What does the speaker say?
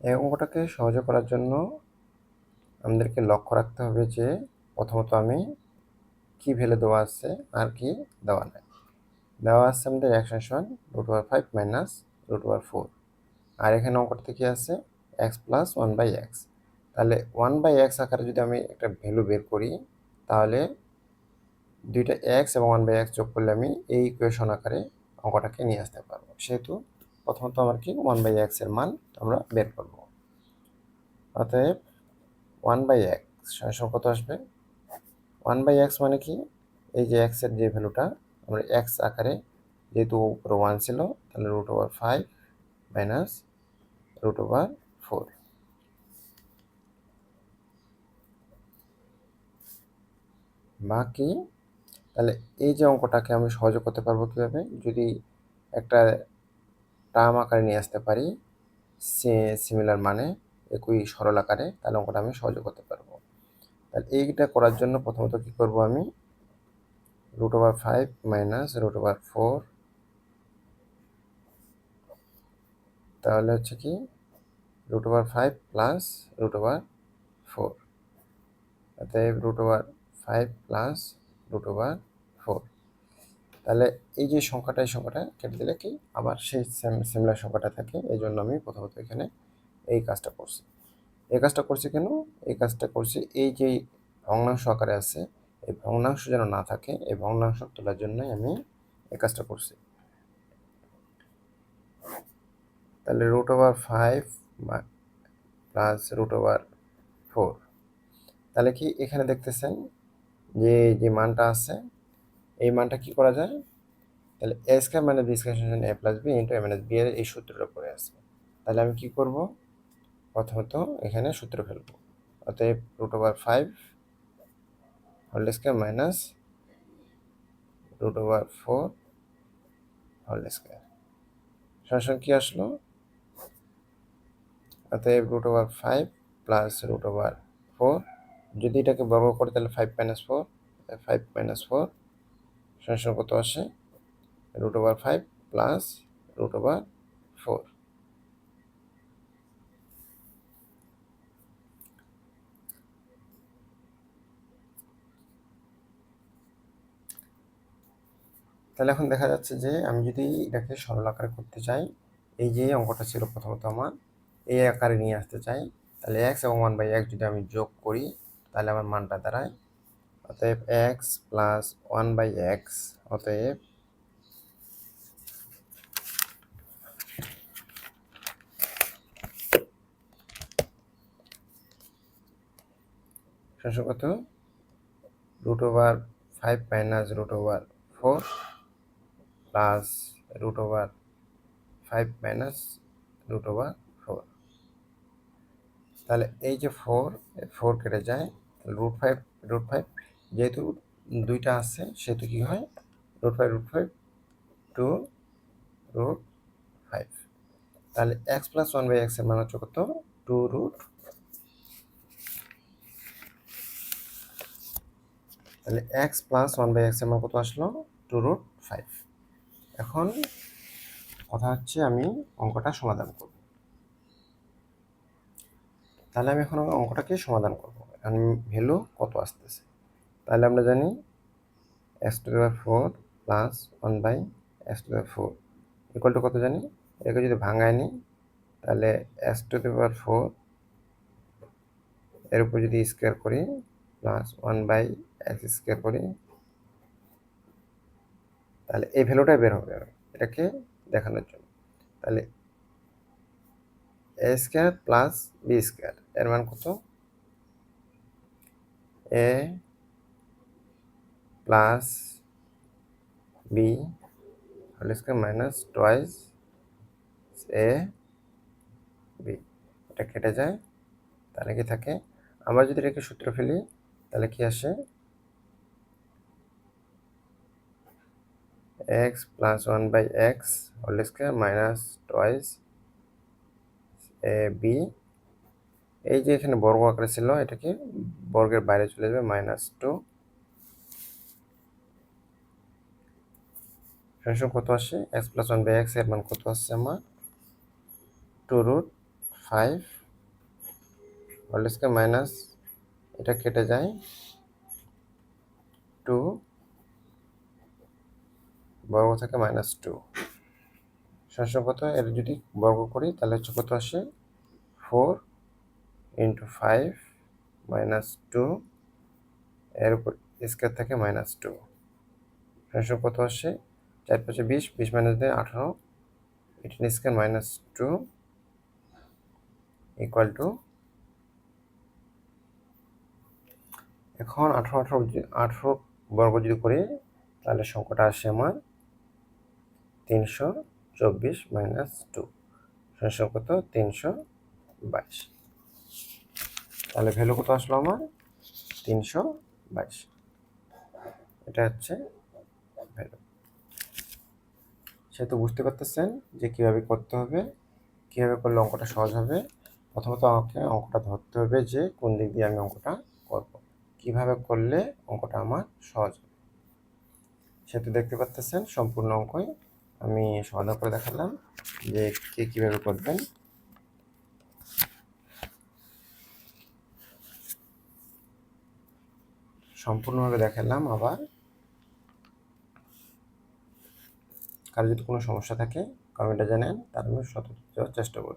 এই অঙ্কটাকে সহজ করার জন্য আমাদেরকে লক্ষ্য রাখতে হবে যে প্রথমত আমি কি ভ্যালু দেওয়া আছে আর কি দেওয়া নাই। দেওয়া আছে আমাদের x √5 মাইনাস √4, আর এখানে অঙ্কটাতে কি আছে x প্লাস 1/x। তাহলে 1/x আকারে যদি আমি একটা ভ্যালু বের করি, তাহলে দুইটা x এবং 1/x যোগ করলে আমি এই ইকুয়েশন আকারে অঙ্কটাকে নিয়ে আসতে পারবো। সেহেতু প্রথমত আমার কি 1/x এর মান আমরা বের করব। অতএব 1/x সমান কত আসবে? 1/x মানে কি, এই যে x এর যে ভ্যালুটা আমরা x আকারে, যেহেতু উপরে 1 ছিল, তাহলে √5 মাইনাস √4। বাকি তাহলে এই যে অঙ্কটাকে আমি সহজে করতে পারবো কিভাবে, যদি একটা টার্ম আকারে নিয়ে আসতে পারি সিমিলার মানে একই সরল আকারে, তাহলে অঙ্কটা আমি সহজে করতে পারবো। তাহলে এইটা করার জন্য প্রথমত কি করব, আমি √5 মাইনাস √4, তাহলে হচ্ছে কি √5 প্লাস √4, অতএব √5 প্লাস √4। তাহলে এই যে সংখ্যাটা, এই সংখ্যাটা কেটে দিলে কি আবার সেই সিমিলার সংখ্যাটা থাকে। এই জন্য আমি প্রথমত এখানে এই কাজটা করছি। এই কাজটা করছি কেন? এই কাজটা করছি এই যে ভগ্নাংশ আকারে আছে, এই ভগ্নাংশ যেন না থাকে, এই ভগ্নাংশ তোলার জন্যই আমি এই কাজটা করছি। তাহলে √5 প্লাস √4, তাহলে কি এখানে দেখতেছেন যে যে মানটা আছে, এই মানটা কি করা যায়, তাহলে a² মানে b² a plus b into a minus b এর এই সূত্রটা পড়ে আছে। তাহলে আমি কি করব, প্রথমত এখানে সূত্র ফেলবো। অতএব √5 whole square minus √4 whole square সমান কি আসলো, অতএব √5 প্লাস √4, যদি এটাকে বর্গ করে তাহলে 5 মাইনাস 4 সমান কত আসে, √5 প্লাস √4। তাহলে এখন দেখা যাচ্ছে যে আমি যদি এটাকে সরল আকারে করতে চাই, এই যে অঙ্কটা ছিল প্রথমত আমার এই আকারে নিয়ে আসতে চাই, তাহলে x এবং 1/x যদি আমি যোগ করি, তাহলে আমার মানটা দাঁড়ায় অতএব x প্লাস 1/x, অতএব কত, √5 মাইনাস √4 প্লাস √5 মাইনাস √4। তাহলে এই যে 4 কেটে যায়, √5 যেহেতু দুইটা আছে সেহেতু কি হয়, √5 2√5। তাহলে x প্লাস 1/x এর মান হচ্ছে কত, 2√, তাহলে x প্লাস 1/x এর মান কত আসলো, 2√5। এখন কথা হচ্ছে আমি অঙ্কটা সমাধান করব। তাহলে আমি এখন অঙ্কটাকে সমাধান করব। এখন ভ্যালু কত আসতেছে, তাহলে আমরা জানি x⁴ plus 1/x⁴ equal to কত জানি, এটাকে যদি ভাঙায় নিই তাহলে x⁴ এর উপর যদি স্কোয়ার করি প্লাস 1/x² করি, তাহলে এই ভ্যালুটাই বের হবে এটাকে দেখানোর জন্য। তাহলে a² প্লাস b² এর মান কত, a plus b whole square minus twice a b, এটা কেটে যায়, তাহলে কি থাকে, আমরা যদি এটাকে সূত্র ফেলি তাহলে কি আসে, x plus 1/x whole square minus twice a b, এই যে এখানে বর্গ আকারে ছিল এটাকে বর্গের বাইরে চলে যাবে, -2 সমান কত আসে, x প্লাস 1/x এর মান কত আসছে আমার 2√5 হোল স্কয়ার মাইনাস এটা কেটে যায় 2 বর্গ থেকে -2 শেষে কত, এর যদি বর্গ করি তাহলে হচ্ছে কত আসে 4 × 5 -2 এর উপর স্কয়ার থেকে -2 শেষে কত আসে 4 5 20 20 মাইনাস দিয়ে 18 18 স্কয়ার -2 ইকুয়াল টু, এখন 18 বর্গ যদি করি তাহলে সংখ্যাটা আসে আমার 324 -2 শেষে কত 322। তাহলে ভ্যালু কত আসলো আমার 322, এটা হচ্ছে ভ্যালু। সেহেতু বুঝতে পারতেছেন যে কীভাবে করতে হবে, কীভাবে করলে অঙ্কটা সহজ হবে। প্রথমত আমাকে অঙ্কটা ধরতে হবে যে কোন দিক দিয়ে আমি অঙ্কটা করব, কীভাবে করলে অঙ্কটা আমার সহজ হবে। সেহেতু দেখতে পাচ্তেছেন সম্পূর্ণ অঙ্কই আমি সমাধান করে দেখালাম যে কে কীভাবে করবেন। সম্পূর্ণভাবে দেখালাম। আবার কারো যদি কোনো সমস্যা থাকে কমেন্টে জানান, তার আমি সতর্ক দেওয়ার চেষ্টা করব।